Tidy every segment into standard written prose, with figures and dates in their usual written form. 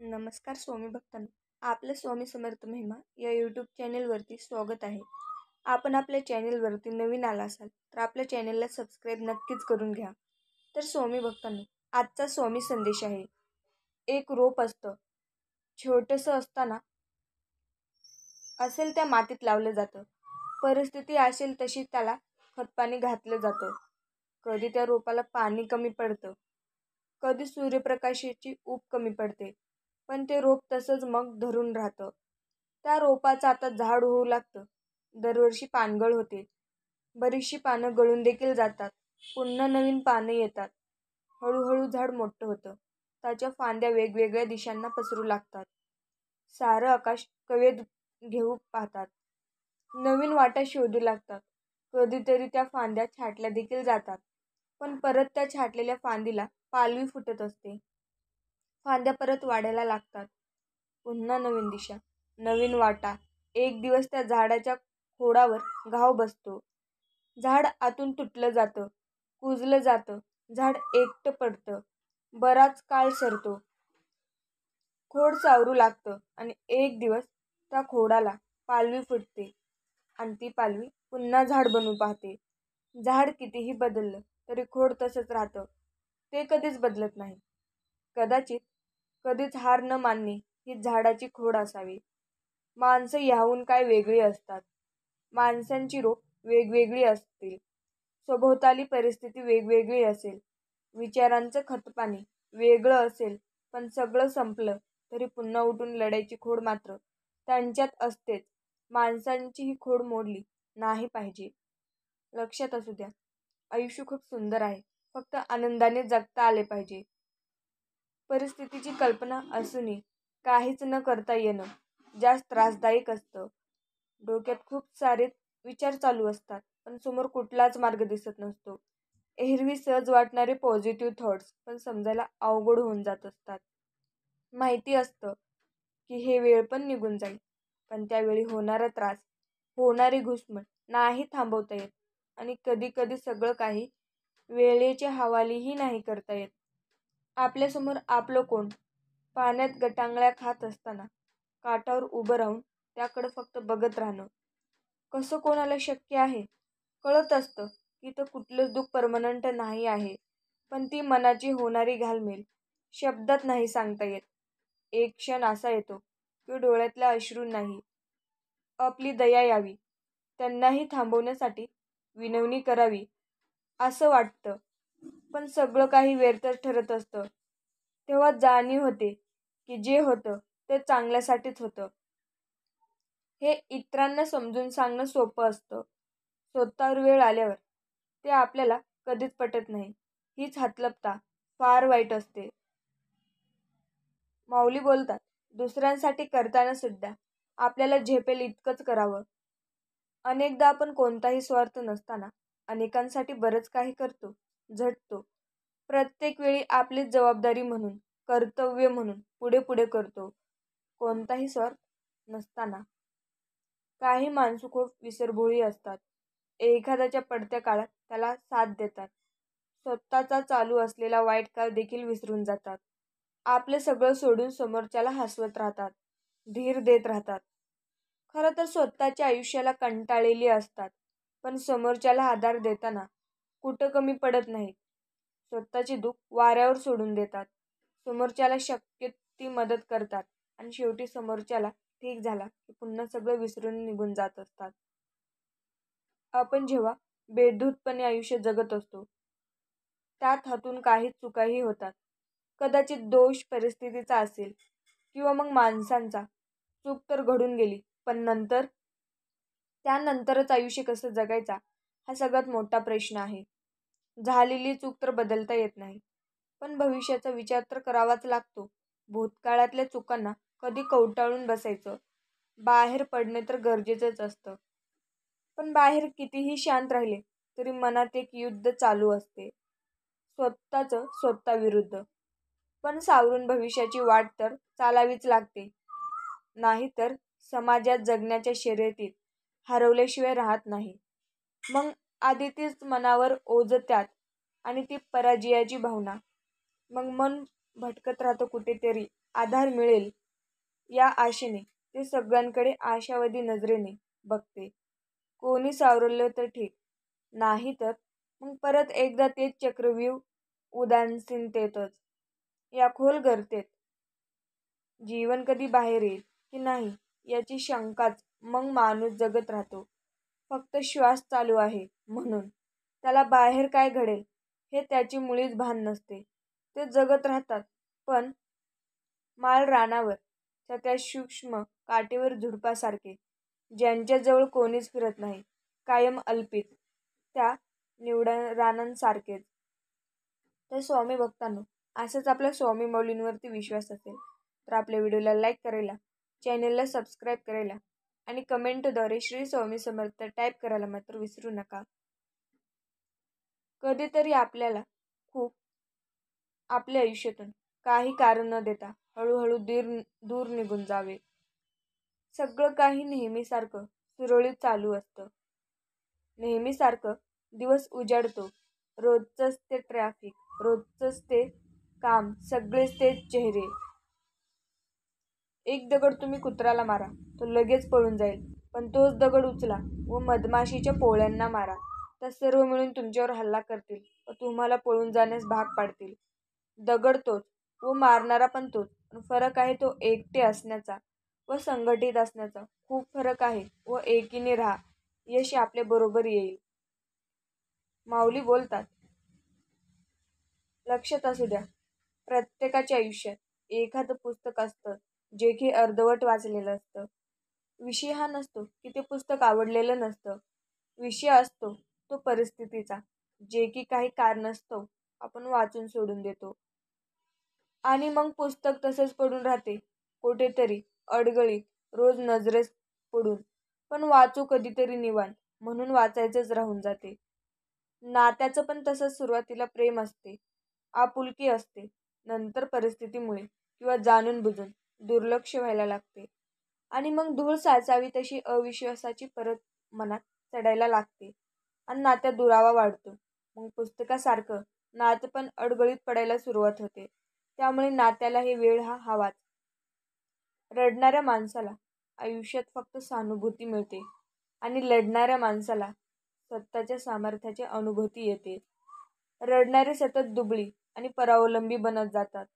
नमस्कार स्वामी भक्तांनो. आपलं स्वामी समर्थ महिमा या यूट्यूब चॅनेलवरती स्वागत आहे. आपण आपल्या चॅनेलवरती नवीन आला असाल तर आपल्या चॅनेलला सबस्क्राईब नक्कीच करून घ्या. तर स्वामी भक्तांनो, आजचा स्वामी संदेश आहे. एक रोप असतं, छोटंसं असताना असेल त्या मातीत लावलं जातं. परिस्थिती असेल तशी त्याला खतपाणी घातलं जातं. कधी त्या रोपाला पाणी कमी पडतं, कधी सूर्यप्रकाशाची ऊब कमी पडते, पण ते रोप तसंच मग धरून राहतं. त्या रोपाचं आता झाड होऊ लागतं. दरवर्षी पानगळ होते. बरीचशी पानं गळून देखील जातात. पुन्हा नवीन पानं येतात. हळूहळू झाड मोठं होतं. त्याच्या फांद्या वेगवेगळ्या दिशांना पसरू लागतात. सारं आकाश कवेत घेऊ पाहतात. नवीन वाटा शोधू लागतात. कधीतरी त्या फांद्या छाटल्या देखील जातात. पण परत त्या छाटलेल्या फांदीला पालवी फुटत असते. फांद्या परत वाढायला लागतात. पुन्हा नवीन दिशा, नवीन वाटा. एक दिवस त्या झाडाच्या खोडावर घाव बसतो. झाड आतून तुटलं जातं, कुजलं जातं. झाड एकटं पडतं. बराच काळ सरतो. खोड सावरू लागतं आणि एक दिवस त्या खोडाला पालवी फुटते आणि ती पालवी पुन्हा झाड बनू पाहते. झाड कितीही बदललं तरी खोड तसंच राहतं. ते कधीच बदलत नाही. कदाचित कधीच हार न मानणे ही झाडाची खोड असावी. माणसं ह्याहून काय वेगळी असतात. माणसांची रोप वेगवेगळी असतील. सभोवताली परिस्थिती वेगवेगळी असेल. विचारांचं खतपाणी वेगळं असेल, पण सगळं संपलं तरी पुन्हा उठून लढायची खोड मात्र त्यांच्यात असतेच. माणसांची ही खोड मोडली नाही पाहिजे. लक्षात असू द्या, आयुष्य खूप सुंदर आहे. फक्त आनंदाने जगता आले पाहिजे. परिस्थितीची कल्पना असूनही काहीच न करता येणं जास्त त्रासदायक असतं. डोक्यात खूप सारे विचार चालू असतात, पण समोर कुठलाच मार्ग दिसत नसतो. एरवी सहज वाटणारे पॉझिटिव्ह थॉट्स पण समजायला अवघड होऊन जात असतात. माहिती असतं की हे वेळ पण निघून जाईल, पण त्यावेळी होणारा त्रास, होणारी घुसमट नाही थांबवता येत. आणि कधी कधी सगळं काही वेळेच्या हवालीही नाही करता येत. आपल्यासमोर आपलं कोण पाण्यात गटांगळ्या खात असताना काठावर उभं राहून त्याकडं फक्त बघत राहणं कसं कोणाला शक्य आहे? कळत असतं की तर कुठलंच दुःख परमनंट नाही आहे, पण ती मनाची होणारी घालमेल शब्दात नाही सांगता येत. एक क्षण असा येतो की डोळ्यातल्या अश्रूंनाही आपली दया यावी, त्यांनाही थांबवण्यासाठी विनवणी करावी असं वाटतं. पण सगळं काही व्यर्थच ठरत असतं. तेव्हा जाणीव होते की जे होतं ते चांगल्यासाठीच होतं. हे इतरांना समजून सांगणं सोपं असतं. स्वतःवर वेळ आल्यावर ते आपल्याला कधीच पटत नाही. हीच हतलपता फार वाईट असते. माऊली बोलतात, दुसऱ्यांसाठी करताना सुद्धा आपल्याला झेपेल इतकंच करावं. अनेकदा आपण कोणताही स्वार्थ नसताना अनेकांसाठी बरंच काही करतो, झटतो. प्रत्येक वेळी आपलीच जबाबदारी म्हणून, कर्तव्य म्हणून पुढे पुढे करतो. कोणताही स्वार्थ नसताना. काही माणसं खूप विसरभोळी असतात. एखाद्याच्या पडत्या काळात त्याला साथ देतात. स्वतःचा चालू असलेला वाईट काळ देखील विसरून जातात. आपलं सगळं सोडून समोरच्याला हसवत राहतात, धीर देत राहतात. खरं तर स्वतःच्या आयुष्याला कंटाळलेली असतात, पण समोरच्याला आधार देताना कुठं कमी पडत नाहीत. स्वतःचे दुःख वाऱ्यावर सोडून देतात. समोरच्याला शक्य ती मदत करतात आणि शेवटी समोरच्याला ठीक झाला की पुन्हा सगळं विसरून निघून जात असतात. आपण जेव्हा बेधूतपणे आयुष्य जगत असतो, त्यात हातून काही चुकाही होतात. कदाचित दोष परिस्थितीचा असेल किंवा मग माणसांचा. चूक तर घडून गेली, पण नंतर त्यानंतरच आयुष्य कसं जगायचा हा सगळ्यात मोठा प्रश्न आहे. झालेली चूक तर बदलता येत नाही, पण भविष्याचा विचार तर करावाच लागतो. भूतकाळातल्या चुकांना कधी कवटाळून बसायचं, बाहेर पडणे तर गरजेचंच असतं. पण बाहेर कितीही शांत राहिले तरी मनात एक युद्ध चालू असते, स्वतःचं स्वतःविरुद्ध. पण सावरून भविष्याची वाट तर चालावीच लागते. नाहीतर समाजात जगण्याच्या शर्यतीत हरवल्याशिवाय राहत नाही. मग आधी तीच मनावर ओझं त्यात आणि ती पराजयाची भावना. मग मन भटकत राहतो कुठेतरी आधार मिळेल या आशेने. ते सगळ्यांकडे आशावादी नजरेने बघते. कोणी सावरलं तर ठीक, नाही तर मग परत एकदा तेच चक्रव्यूह उदासीनतेतच, या खोल गर्तेत. जीवन कधी बाहेर येईल की नाही याची शंकाच मग माणूस जगत राहतो. फक्त श्वास चालू आहे म्हणून. त्याला बाहेर काय घडेल हे त्याची मुळीच भान नसते. ते जगत राहतात. पण माळ रानावर त्या सूक्ष्म काटेवर झुडपासारखे, ज्यांच्याजवळ कोणीच फिरत नाही, कायम अल्पित, त्या निवडा रानांसारखेच. तर स्वामी भक्तांनो, असंच आपल्या स्वामी माऊलींवरती विश्वास असेल तर आपल्या व्हिडिओला लाईक करायला, चॅनलला सबस्क्राईब करायला आणि कमेंटद्वारे श्री स्वामी समर्थ टाईप करायला मात्र विसरू नका. कधीतरी आपल्याला खूप आपल्या आयुष्यातून काही कारण न देता हळूहळू दूर निघून जावे. सगळं काही नेहमीसारखं सुरळीत चालू असतं. नेहमीसारखं दिवस उजाडतो. रोजचंच ते ट्रॅफिक, रोजचंच ते काम, सगळेच ते चेहरे. एक दगड तुम्ही कुत्र्याला मारा, तो लगेच पळून जाईल. पण तोच दगड उचला व मधमाशीच्या पोळ्यांना मारा, त्या सर्व मिळून तुमच्यावर हल्ला करतील व तुम्हाला पळून जाण्यास भाग पाडतील. दगड तोच व मारणारा पण तोच, पण फरक आहे तो एकटे असण्याचा व संघटित असण्याचा. खूप फरक आहे व एकीने राहा, यश आपल्या बरोबर येईल. माऊली बोलतात, लक्षात असू द्या, प्रत्येकाच्या आयुष्यात एखादं पुस्तक असतं जे की अर्धवट वाचलेलं असतं. विषय हा नसतो की ते पुस्तक आवडलेलं नसतं. विषय असतो तो परिस्थितीचा, जे की काही कारणास्तव आपण वाचून सोडून देतो. आणि मग पुस्तक तसंच पडून राहते कुठेतरी अडगळीत, रोज नजरेस पडून. पण वाचू कधीतरी निवांत म्हणून वाचायचंच राहून जाते. नात्याचं पण तसंच. सुरुवातीला प्रेम असते, आपुलकी असते. नंतर परिस्थितीमुळे किंवा जाणून बुजून दुर्लक्ष व्हायला लागते. आणि मग धूळ साचावी तशी अविश्वासाची परत मनात चढायला लागते आणि नात्यात दुरावा वाढतो. मग पुस्तकासारखं नातं पण अडगळीत पडायला सुरुवात होते. त्यामुळे नात्याला हे वेळ हा हवाच. रडणाऱ्या माणसाला आयुष्यात फक्त सहानुभूती मिळते आणि लढणाऱ्या माणसाला स्वतःच्या सामर्थ्याची अनुभूती येते. रडणारे सतत दुबळी आणि परावलंबी बनत जातात.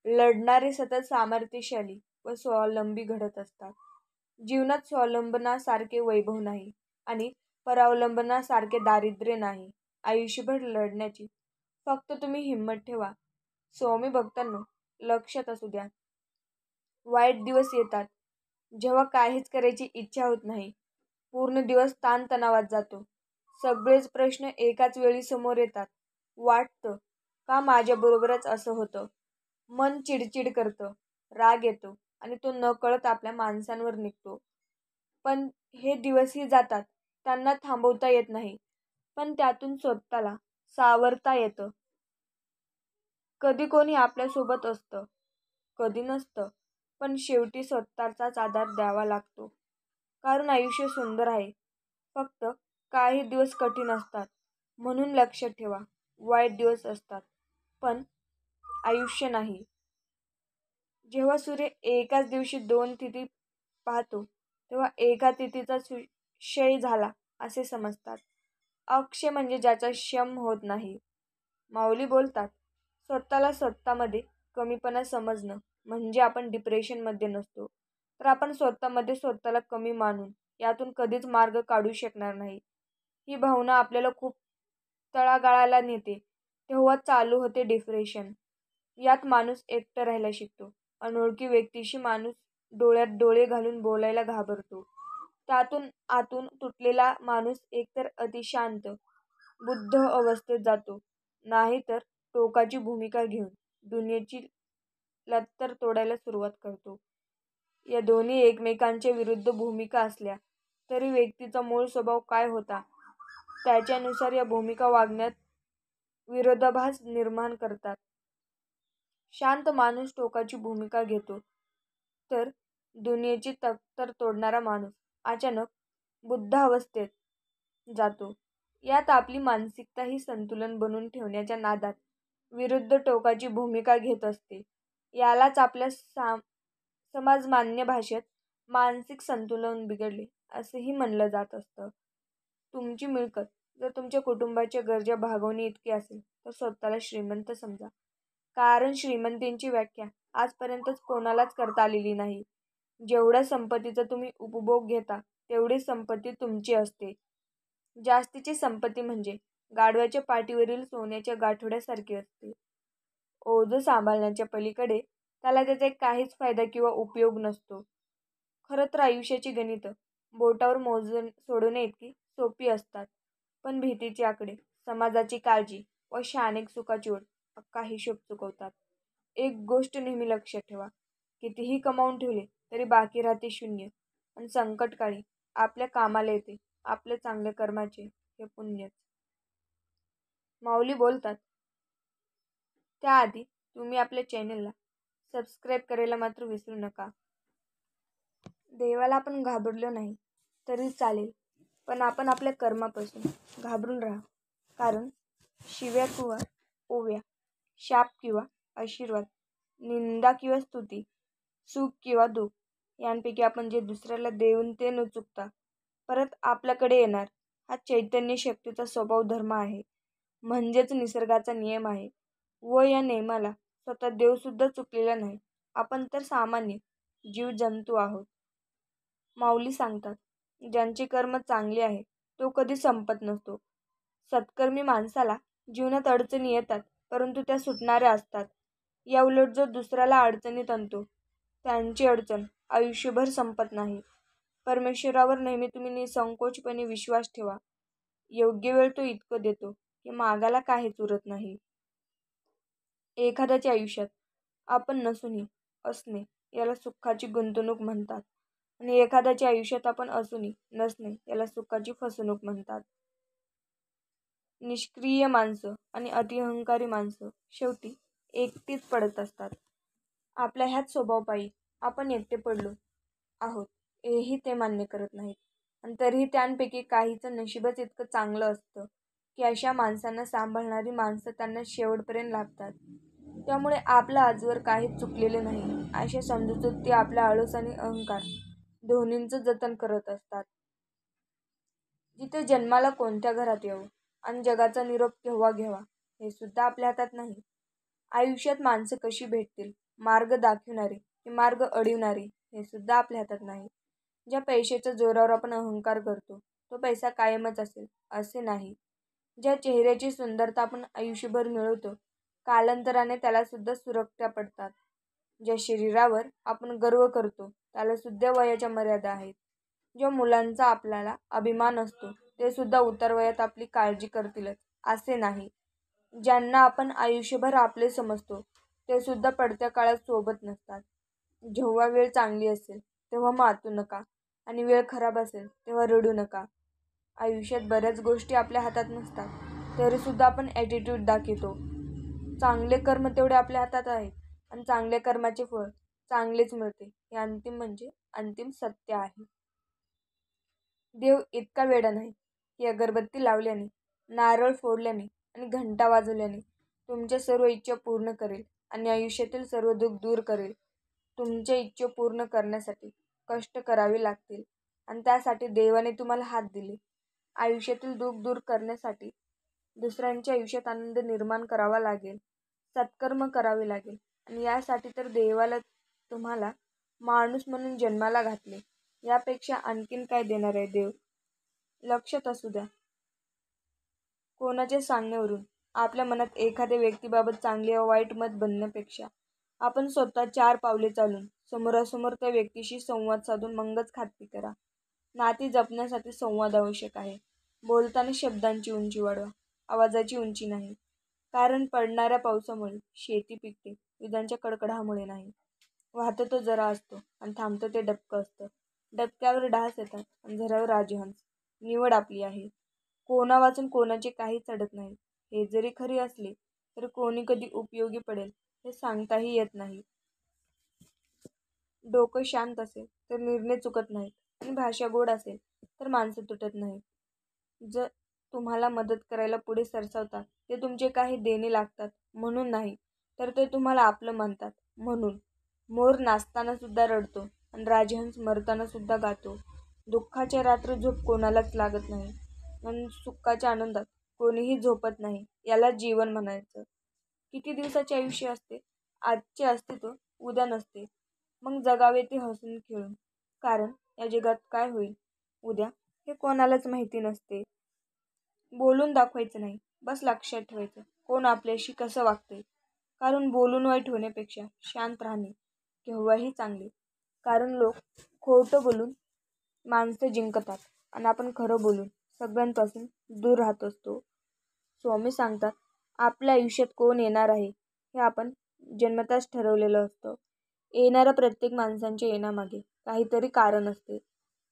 लढणारे सतत सामर्थ्यशाली व स्वावलंबी घडत असतात. जीवनात स्वावलंबनासारखे वैभव नाही आणि परावलंबनासारखे दारिद्र्य नाही. आयुष्यभर लढण्याची फक्त तुम्ही हिंमत ठेवा. स्वामी भक्तांनो, लक्षात असू द्या, वाईट दिवस येतात जेव्हा काहीच करायची इच्छा होत नाही. पूर्ण दिवस ताणतणावात जातो. सगळेच प्रश्न एकाच वेळी समोर येतात. वाटतं का माझ्याबरोबरच असं होतं. मन चिडचिड करतं, राग येतो आणि तो नकळत आपल्या माणसांवर निघतो. पण हे दिवसही जातात, त्यांना थांबवता येत नाही. पण त्यातून स्वतःला सावरता येतं. कधी कोणी आपल्यासोबत असतं, कधी नसतं. पण शेवटी स्वतःचाच आधार द्यावा लागतो. कारण आयुष्य सुंदर आहे. फक्त काही दिवस कठीण असतात. म्हणून लक्षात ठेवा, वाईट दिवस असतात पण आयुष्य नाही. जेव्हा सूर्य एकाच दिवशी 2 तिथी पाहतो तेव्हा एका तिथीचा क्षय झाला असे समजतात. अक्षय म्हणजे ज्याचा शम होत नाही. माऊली बोलतात, स्वतःला स्वतःमध्ये कमीपणा समजणं म्हणजे आपण डिप्रेशनमध्ये नसतो, तर आपण स्वतःमध्ये स्वतःला कमी मानून यातून कधीच मार्ग काढू शकणार नाही. ही भावना आपल्याला खूप तळागाळाला नेते. तेव्हा चालू होते डिप्रेशन. यात माणूस एकटं राहायला शिकतो. अनोळखी व्यक्तीशी माणूस डोळ्यात डोळे घालून बोलायला घाबरतो. त्यातून आतून तुटलेला माणूस एकतर अतिशांत, बुद्ध अवस्थेत जातो, नाहीतर टोकाची भूमिका घेऊन दुनियेची लत्तर तोडायला सुरुवात करतो. या दोन्ही एकमेकांच्या विरुद्ध भूमिका असल्या तरी व्यक्तीचा मूळ स्वभाव काय होता त्याच्यानुसार या भूमिका वागण्यात विरोधाभास निर्माण करतात. शांत माणूस टोकाची भूमिका घेतो, तर दुनियेची तत्तर तोडणारा माणूस अचानक बुद्धावस्थेत जातो. यात आपली मानसिकता ही संतुलन बनवून ठेवण्याच्या नादात विरुद्ध टोकाची भूमिका घेत असते. यालाच आपल्या समाजमान्य भाषेत मानसिक संतुलन बिघडले असंही म्हणलं जात असतं. तुमची मिळकत जर तुमच्या कुटुंबाच्या गरजा भागवणे इतकी असेल तर स्वतःला श्रीमंत समजा. कारण श्रीमंतीची व्याख्या आजपर्यंतच कोणालाच करता आलेली नाही. जेवढ्या संपत्तीचा तुम्ही उपभोग घेता तेवढी संपत्ती तुमची असते. जास्तीची संपत्ती म्हणजे गाढवाच्या पाठीवरील सोन्याच्या गाठोड्यासारखी असते. ओझं सांभाळण्याच्या पलीकडे त्याला त्याचा काहीच फायदा किंवा उपयोग नसतो. खरं तर आयुष्याची गणितं बोटावर मोजून सोडवणे इतकी सोपी असतात. पण भीतीचे आकडे, समाजाची काळजी व क्षणिक सुखाची ओढ अख्खा हिशोब चुकवतात. एक गोष्ट नेहमी लक्षात ठेवा, कितीही कमावून ठेवले तरी बाकी राहते शून्य. आणि संकटकाळी आपल्या कामाला येते आपल्या चांगल्या कर्माचे हे पुण्यच. माऊली बोलतात, त्याआधी तुम्ही आपल्या चॅनलला सबस्क्राईब करायला मात्र विसरू नका. देवाला आपण घाबरलो नाही तरी चालेल, पण आपण आपल्या कर्मापासून घाबरून राहा. कारण शिव्या किंवा ओव्या, शाप किंवा आशीर्वाद, निंदा किंवा स्तुती, सुख किंवा दुःख यांपैकी आपण जे दुसऱ्याला देऊन ते न चुकता परत आपल्याकडे येणार हा चैतन्य शक्तीचा स्वभाव धर्म आहे. म्हणजेच निसर्गाचा नियम आहे. व या नियमाला स्वतः देवसुद्धा चुकलेला नाही. आपण तर सामान्य जीवजंतू आहोत. माऊली सांगतात, ज्यांचे कर्म चांगले आहे तो कधी संपत नसतो. सत्कर्मी माणसाला जीवनात अडचणी येतात, परंतु त्या सुटणाऱ्या असतात. याउलट जो दुसऱ्याला अडचणीत आणतो त्यांची अडचण आयुष्यभर संपत नाही. परमेश्वरावर नेहमी तुम्ही निसंकोचपणे विश्वास ठेवा. योग्य वेळ तो इतकं देतो की मागायला काहीच उरत नाही. एखाद्याच्या आयुष्यात आपण नसूनही असणे याला सुखाची गुंतवणूक म्हणतात आणि एखाद्याच्या आयुष्यात आपण असूनही नसणे याला सुखाची फसवणूक म्हणतात. निष्क्रिय माणसं आणि अतिअहंकारी माणसं शेवटी एकटीच पडत असतात. आपल्या ह्याच स्वभावापायी आपण एकटे पडलो आहोत हेही ते मान्य करत नाहीत. आणि तरीही त्यांपैकी काहीचं नशीबच इतकं चांगलं असतं की अशा माणसांना सांभाळणारी माणसं त्यांना शेवटपर्यंत लाभतात. त्यामुळे आपलं आजवर काहीच चुकलेलं नाही अशा समजुतीत ते आपल्या आळस आणि अहंकार दोन्हींचं जतन करत असतात. जिथे जन्माला कोणत्या घरात यावं आणि जगाचा निरोप केव्हा घ्यावा हे सुद्धा आपल्या हातात नाही. आयुष्यात माणसं कशी भेटतील, मार्ग दाखविणारी की मार्ग अडविणारी हे सुद्धा आपल्या हातात नाही. ज्या पैशाच्या जोरावर आपण अहंकार करतो तो पैसा कायमच असेल असे नाही. ज्या चेहऱ्याची सुंदरता आपण आयुष्यभर मिळवतो कालांतराने त्याला सुद्धा सुरक्त्या पडतात. ज्या शरीरावर आपण गर्व करतो त्याला सुद्धा वयाच्या मर्यादा आहेत. ज्या मुलांचा आपल्याला अभिमान असतो ते सुद्धा उतार वयात आपली काळजी करतीलच असे नाही. ज्यांना आपण आयुष्यभर आपले समजतो ते सुद्धा पडत्या काळात सोबत नसतात. जेव्हा वेळ चांगली असेल तेव्हा मातू नका आणि वेळ खराब असेल तेव्हा रडू नका. आयुष्यात बऱ्याच गोष्टी आपल्या हातात नसतात तरी सुद्धा आपण ॲटिट्यूड दाखवतो. चांगले कर्म तेवढे आपल्या हातात आहेत आणि चांगल्या कर्माचे फळ चांगलेच मिळते हे अंतिम म्हणजे अंतिम सत्य आहे. देव इतका वेडा नाही की अगरबत्ती लावल्याने, नारळ फोडल्याने आणि घंटा वाजवल्याने तुमच्या सर्व इच्छा पूर्ण करेल आणि आयुष्यातील सर्व दुःख दूर करेल. तुमच्या इच्छा पूर्ण करण्यासाठी कष्ट करावे लागतील आणि त्यासाठी देवाने तुम्हाला हात दिले. आयुष्यातील दुःख दूर करण्यासाठी दुसऱ्यांच्या आयुष्यात आनंद निर्माण करावा लागेल, सत्कर्म करावे लागेल आणि यासाठी तर देवाला तुम्हाला माणूस म्हणून जन्माला घातले. यापेक्षा आणखीन काय देणार आहे देव? लक्षात असू द्या, कोणाच्या सांगण्यावरून आपल्या मनात एखाद्या व्यक्तीबाबत चांगले व वाईट मत बनण्यापेक्षा आपण स्वतः 4 पावले चालून समोरासमोर त्या व्यक्तीशी संवाद साधून मगच खात्री करा. नाती जपण्यासाठी संवाद आवश्यक आहे. बोलताना शब्दांची उंची वाढवा, आवाजाची उंची नाही. कारण पडणाऱ्या पावसामुळे शेती पिकते, विजांच्या कडकडाटामुळे नाही. वाहतो तो जरा असतो आणि थांबतो ते डबकं असतं. डबक्यावर डास येतात आणि झऱ्यावर राजहंस. निवड आपली आहे. कोणा वाचून कोणाचे काही चढत नाही. हे जरी खरे असले तरी कोणी कधी उपयोगी पडेल हे सांगताही येत नाही. डोकं शांत असेल तर निर्णय चुकत नाहीत आणि भाषा गोड असेल तर माणसं तुटत नाहीत. जर तुम्हाला मदत करायला पुढे सरसावतात ते तुमचे काही देणे लागतात म्हणून नाही, तर ते तुम्हाला आपलं मानतात म्हणून मोर नाचताना सुद्धा रडतो आणि राजहंस मरताना सुद्धा गातो. दुःखाच्या रात्री झोप कोणालाच लागत नाही आणि सुखाच्या आनंदात कोणीही झोपत नाही. याला जीवन म्हणायचं. किती दिवसाचे आयुष्य असते? आजचे अस्तित्व उद्या नसते. मग जगावे ते हसून खेळून. कारण या जगात काय होईल उद्या हे कोणालाच माहिती नसते. बोलून दाखवायचं नाही, बस लक्षात ठेवायचं कोण आपल्याशी कसं वागतंय. कारण बोलून वाईट होण्यापेक्षा शांत राहणे केव्हाही चांगले. कारण लोक खोटं बोलून माणसं जिंकतात आणि आपण खरं बोलून सगळ्यांपासून दूर राहत असतो. स्वामी सांगतात, आपल्या आयुष्यात कोण येणार आहे हे आपण जन्मताच ठरवलेलं असतं. येणाऱ्या प्रत्येक माणसांच्या येण्यामागे काहीतरी कारण असते.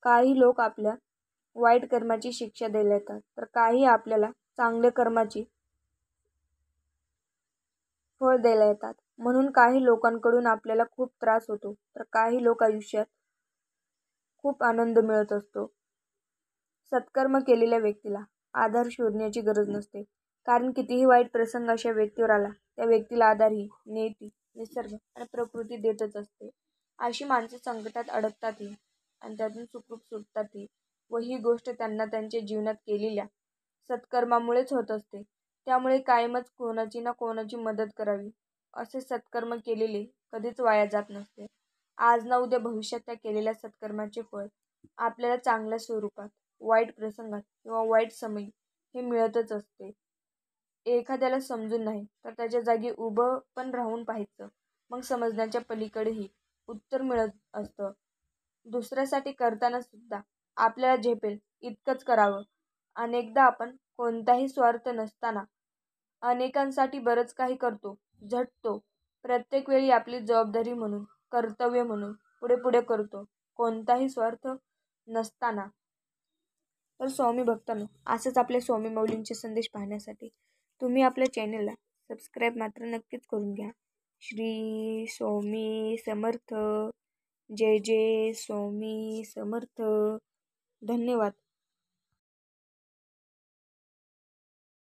काही लोक आपल्या वाईट कर्माची शिक्षा द्यायला येतात, तर काही आपल्याला चांगल्या कर्माची फळ द्यायला येतात. म्हणून काही लोकांकडून आपल्याला खूप त्रास होतो, तर काही लोक आयुष्यात खूप आनंद मिळत असतो. सत्कर्म केलेल्या व्यक्तीला आधार शोधण्याची गरज नसते. कारण कितीही वाईट प्रसंग अशा व्यक्तीवर आला, त्या व्यक्तीला आधार ही नियती, निसर्ग आणि प्रकृती देतच असते. अशी माणसं संकटात अडकतातही आणि त्यातून सुखरूप सुटतातही. व ही गोष्ट त्यांना त्यांच्या जीवनात केलेल्या सत्कर्मामुळेच होत असते. त्यामुळे कायमच कोणाची ना कोणाची मदत करावी. असे सत्कर्म केलेले कधीच वाया जात नसते. आज ना उद्या भविष्यात त्या केलेल्या सत्कर्माचे फळ आपल्याला चांगल्या स्वरूपात, वाईट प्रसंगात किंवा वाईट समयी हे मिळतच असते. एखाद्याला समजून नाही तर त्याच्या जागी उभं पण राहून पाहायचं. मग समजण्याच्या पलीकडेही उत्तर मिळत असतं. दुसऱ्यासाठी करताना सुद्धा आपल्याला झेपेल इतकंच करावं. अनेकदा आपण कोणताही स्वार्थ नसताना अनेकांसाठी बरंच काही करतो, झटतो. प्रत्येक वेळी आपली जबाबदारी म्हणून, कर्तव्य म्हणून पुढे पुढे करतो, कोणताही स्वार्थ नसताना. तर स्वामी भक्तांनो, असंच आपल्या स्वामी माऊलींचे संदेश पाहण्यासाठी तुम्ही आपल्या चॅनलला सबस्क्राईब मात्र नक्कीच करून घ्या. श्री स्वामी समर्थ. जय जय स्वामी समर्थ. धन्यवाद.